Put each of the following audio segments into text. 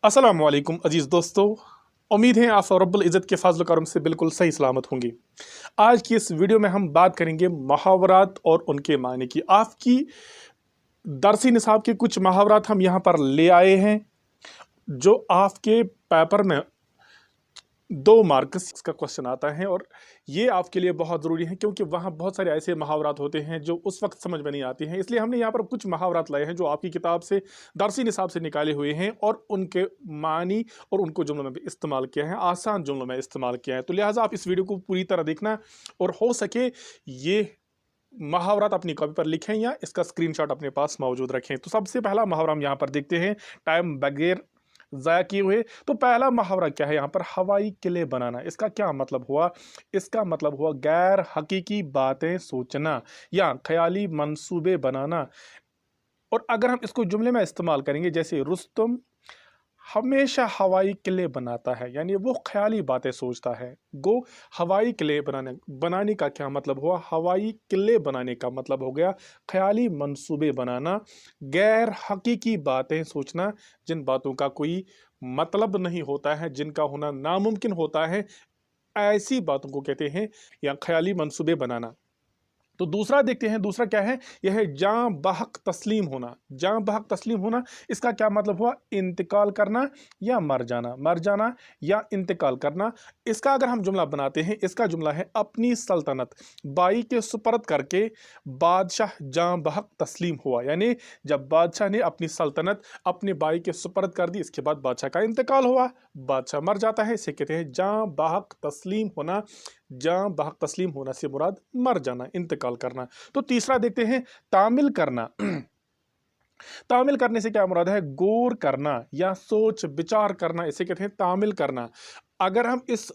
अस्सलामुअलैकुम अजीज़ दोस्तों, उम्मीद है आप रब्बुल इज़्ज़त के फज़ल करम से बिल्कुल सही सलामत होंगे। आज की इस वीडियो में हम बात करेंगे मुहावरात और उनके मायने की। आपकी दरसी निसाब के कुछ मुहावरात हम यहाँ पर ले आए हैं जो आपके पेपर में 2 मार्क्स का क्वेश्चन आता है, और ये आपके लिए बहुत ज़रूरी है क्योंकि वहाँ बहुत सारे ऐसे मुहावरात होते हैं जो उस वक्त समझ में नहीं आते हैं। इसलिए हमने यहाँ पर कुछ मुहावरात लाए हैं जो आपकी किताब से दरसी निसाब से निकाले हुए हैं और उनके मानी और उनको जुमलों में भी इस्तेमाल किया है, आसान जुमलों में इस्तेमाल किया है। तो लिहाजा आप इस वीडियो को पूरी तरह देखना और हो सके ये मुहावरात अपनी कॉपी पर लिखें या इसका स्क्रीनशॉट अपने पास मौजूद रखें। तो सबसे पहला मुहावरा हम यहाँ पर देखते हैं, टाइम बगैर ज़ाया किए हुए। तो पहला मुहावरा क्या है यहाँ पर? हवाई किले बनाना। इसका क्या मतलब हुआ? इसका मतलब हुआ गैर हकीकी बातें सोचना या ख्याली मंसूबे बनाना। और अगर हम इसको जुमले में इस्तेमाल करेंगे, जैसे रुस्तम हमेशा हवाई किले बनाता है, यानी वो ख्याली बातें सोचता है। गो हवाई किले बनाने का क्या मतलब हुआ? हवाई किले बनाने का मतलब हो गया ख्याली मंसूबे बनाना, गैर हकीकी बातें सोचना, जिन बातों का कोई मतलब नहीं होता है, जिनका होना नामुमकिन होता है, ऐसी बातों को कहते हैं या ख्याली मंसूबे बनाना। तो दूसरा देखते हैं, दूसरा क्या है? यह है जां बहक तस्लीम होना। जां बहक तस्लीम होना, इसका क्या मतलब हुआ? इंतकाल करना या मर जाना, मर जाना या इंतकाल करना। इसका अगर हम जुमला बनाते हैं, इसका जुमला है अपनी सल्तनत बाई के सुपर्द करके बादशाह जां बहक तस्लीम हुआ। यानी जब बादशाह ने अपनी सल्तनत अपने बाई के सुपर्द कर दी, इसके बाद बादशाह का इंतकाल हुआ, बादशाह मर जाता है, इसे कहते हैं जां बहक तस्लीम होना। जां बहक तस्लीम होना से मुराद मर जाना, इंतकाल करना। तो तीसरा देखते हैं, तामिल करना। तामिल करने से क्या मुराद है? गौर करना या सोच विचार करना, इसे कहते हैं तामिल करना। अगर हम इस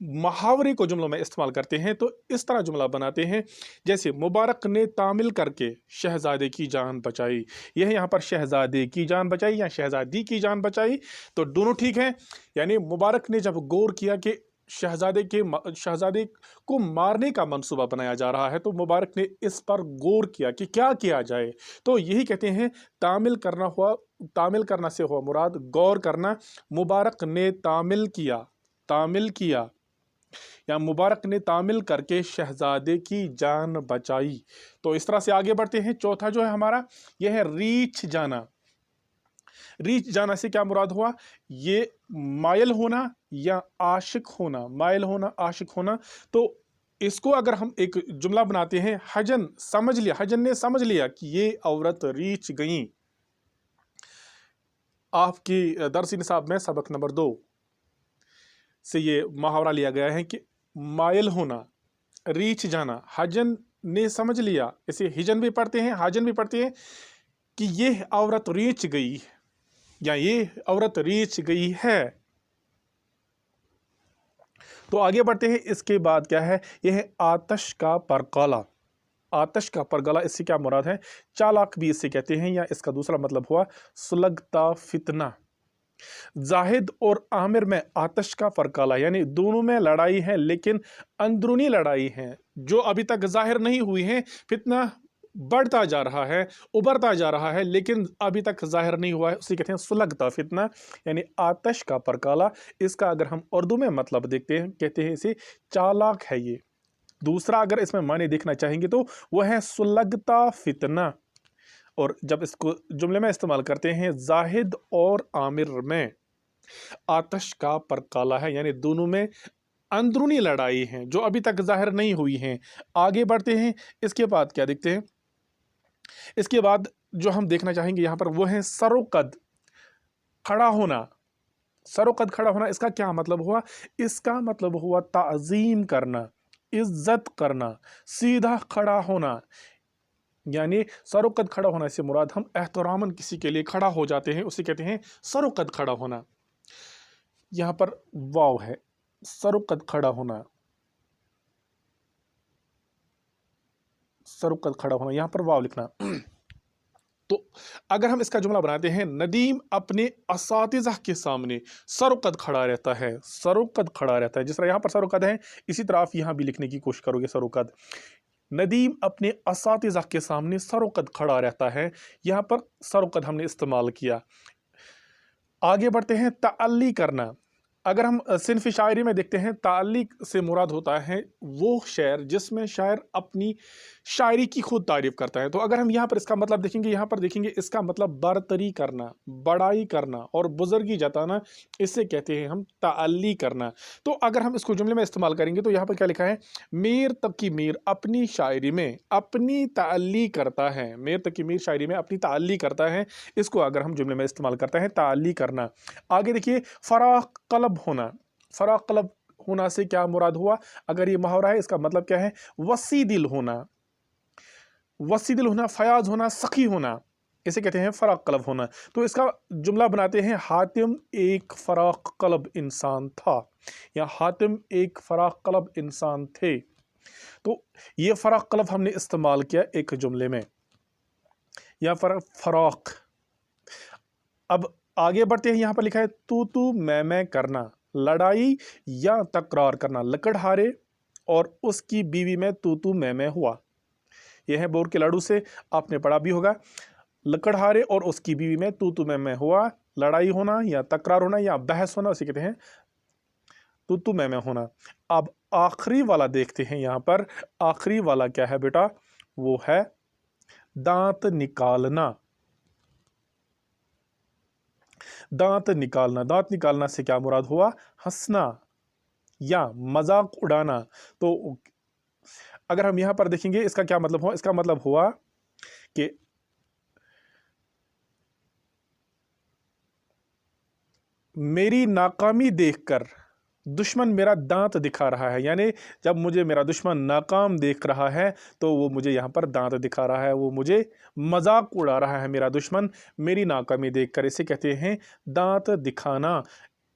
मुहावरे को जुमलों में इस्तेमाल करते हैं तो इस तरह जुमला बनाते हैं, जैसे मुबारक ने तामिल करके शहजादे की जान बचाई। यह यहाँ पर शहजादे की जान बचाई या शहजादी की जान बचाई, तो दोनों ठीक है। यानी मुबारक ने जब गौर किया कि शहजादे को मारने का मंसूबा बनाया जा रहा है, तो मुबारक ने इस पर गौर किया कि क्या किया जाए। तो यही कहते हैं तामिल करना हुआ। तामिल करना से हुआ मुराद गौर करना। मुबारक ने तामिल किया, तामिल किया या मुबारक ने तामिल करके शहजादे की जान बचाई। तो इस तरह से आगे बढ़ते हैं। चौथा जो है हमारा, यह है रीछ जाना। रीछ जाना से क्या मुराद हुआ? ये मायल होना या आशिक होना, मायल होना, आशिक होना। तो इसको अगर हम एक जुमला बनाते हैं, हजन समझ लिया, हजन ने समझ लिया कि ये औरत रीछ गई। आपकी दरसी निसाब में सबक नंबर 2 से ये मुहावरा लिया गया है कि मायल होना, रीछ जाना, हजन ने समझ लिया, इसे हिजन भी पढ़ते हैं, हाजन भी पढ़ते हैं, कि ये औरत रीछ गई या ये औरत रीछ गई है। तो आगे बढ़ते हैं। इसके बाद क्या है? यह है आतश का परकाला। आतश का परगला, इससे क्या मुराद है? चालाक भी इससे कहते हैं, या इसका दूसरा मतलब हुआ सुलगता फितना। जाहिद और आमिर में आतश का परकाला, यानी दोनों में लड़ाई है, लेकिन अंदरूनी लड़ाई है जो अभी तक जाहिर नहीं हुई है। फितना बढ़ता जा रहा है, उभरता जा रहा है, लेकिन अभी तक जाहिर नहीं हुआ है, उसे कहते हैं सुलगता फितना, यानी आतश का परकाला। इसका अगर हम उर्दू में मतलब देखते हैं, कहते हैं इसे चालाक है ये। दूसरा अगर इसमें माने देखना चाहेंगे तो वह है सुलगता फितना। और जब इसको जुमले में इस्तेमाल करते हैं, जाहिद और आमिर में आतश का परकाला है, यानी दोनों में अंदरूनी लड़ाई है जो अभी तक जाहिर नहीं हुई है। आगे बढ़ते हैं। इसके बाद क्या देखते हैं? इसके बाद जो हम देखना चाहेंगे यहाँ पर वो है सरोकद खड़ा होना। सरोकद खड़ा होना, इसका क्या मतलब हुआ? इसका मतलब हुआ ताज़ीम करना, इज्जत करना, सीधा खड़ा होना। यानी सरोकद खड़ा होना से मुराद हम एहतरामन किसी के लिए खड़ा हो जाते हैं, उसे कहते हैं सरोकद खड़ा होना। यहाँ पर वाव है, सरोकद खड़ा होना, सरोकद खड़ा होना, यहाँ पर वाव लिखना। तो अगर हम इसका जुमला बनाते हैं, नदीम अपने असातिज़ा के सामने सरोकद खड़ा रहता है, सरोकद खड़ा रहता है। जिस तरह यहाँ पर सरोकद है, इसी तरह आप यहाँ भी लिखने की कोशिश करोगे सरोकद। नदीम अपने असातिज़ा के सामने सरोकद खड़ा रहता है, यहाँ पर सरोकद हमने इस्तेमाल किया। आगे बढ़ते हैं, ताल्ली करना। अगर हम सिनफ शायरी में देखते हैं, ताल्ली से मुराद होता है वो शेर जिसमें शायर अपनी शायरी की खुद तारीफ करता है। तो अगर हम यहाँ पर इसका मतलब देखेंगे, यहाँ पर देखेंगे इसका मतलब बरतरी करना, बड़ाई करना और बुजुर्गी जताना, इससे कहते हैं हम ताल्ली करना। तो अगर हम इसको जुमले में इस्तेमाल करेंगे तो यहाँ पर क्या लिखा है, मीर तकी मीर अपनी शायरी में अपनी ताल्ली करता है। मीर तकी मीर शायरी में अपनी ताल्ली करता है, इसको अगर हम जुमले में इस्तेमाल करते हैं ताल्ली करना। आगे देखिए, फराख कलब होना। फराख कलब होना से क्या मुराद हुआ, अगर ये मुहावरा है इसका मतलब क्या है, वसी दिल होना। वसी दिल होना, फयाज होना, सखी होना, इसे कहते हैं फराख कलब होना। तो इसका जुमला बनाते हैं, हातिम एक फराख कलब इंसान था, या हातिम एक फराख कलब इंसान थे। तो ये फराख कलब हमने इस्तेमाल किया एक जुमले में, या फराख। अब आगे बढ़ते हैं, यहां पर लिखा है तू मैं करना, लड़ाई या तकरार करना। लकड़हारे और उसकी बीवी में तू मैं हुआ। यह है बोर के लाडू से, आपने पढ़ा भी होगा। लकड़हारे और उसकी बीवी में तू मैं हुआ, लड़ाई होना या तकरार होना या बहस होना, उसे कहते हैं तू मैं होना। अब आखिरी वाला देखते हैं, यहां पर आखिरी वाला क्या है बेटा, वो है दांत निकालना। दांत निकालना, दांत निकालना से क्या मुराद हुआ, हंसना या मजाक उड़ाना। तो अगर हम यहां पर देखेंगे इसका क्या मतलब हुआ, इसका मतलब हुआ कि मेरी नाकामी देखकर दुश्मन मेरा दांत दिखा रहा है। यानी जब मुझे मेरा दुश्मन नाकाम देख रहा है तो वो मुझे यहाँ पर दांत दिखा रहा है, वो मुझे मजाक उड़ा रहा है मेरा दुश्मन मेरी नाकामी देखकर। इसे कहते हैं दांत दिखाना,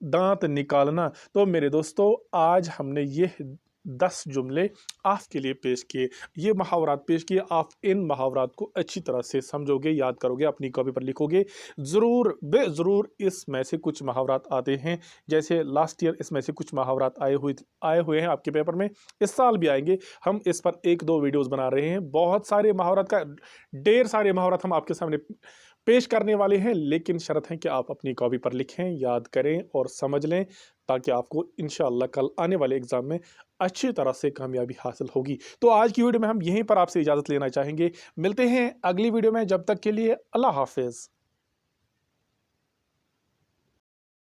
दांत निकालना। तो मेरे दोस्तों, आज हमने ये 10 जुमले आपके लिए पेश किए, ये मुहावरात पेश किए। आप इन मुहावरात को अच्छी तरह से समझोगे, याद करोगे, अपनी कॉपी पर लिखोगे। ज़रूर बेज़रूर इसमें से कुछ मुहावरात आते हैं, जैसे लास्ट ईयर इसमें से कुछ मुहावरात आए हुए हैं आपके पेपर में, इस साल भी आएंगे। हम इस पर 1-2 वीडियोज़ बना रहे हैं। बहुत सारे मुहावरात का ढेर सारे मुहावरात हम आपके सामने पेश करने वाले हैं, लेकिन शर्त है कि आप अपनी कॉपी पर लिखें, याद करें और समझ लें, ताकि आपको इंशाअल्लाह कल आने वाले एग्ज़ाम में अच्छी तरह से कामयाबी हासिल होगी। तो आज की वीडियो में हम यहीं पर आपसे इजाज़त लेना चाहेंगे। मिलते हैं अगली वीडियो में, जब तक के लिए अल्लाह हाफिज़।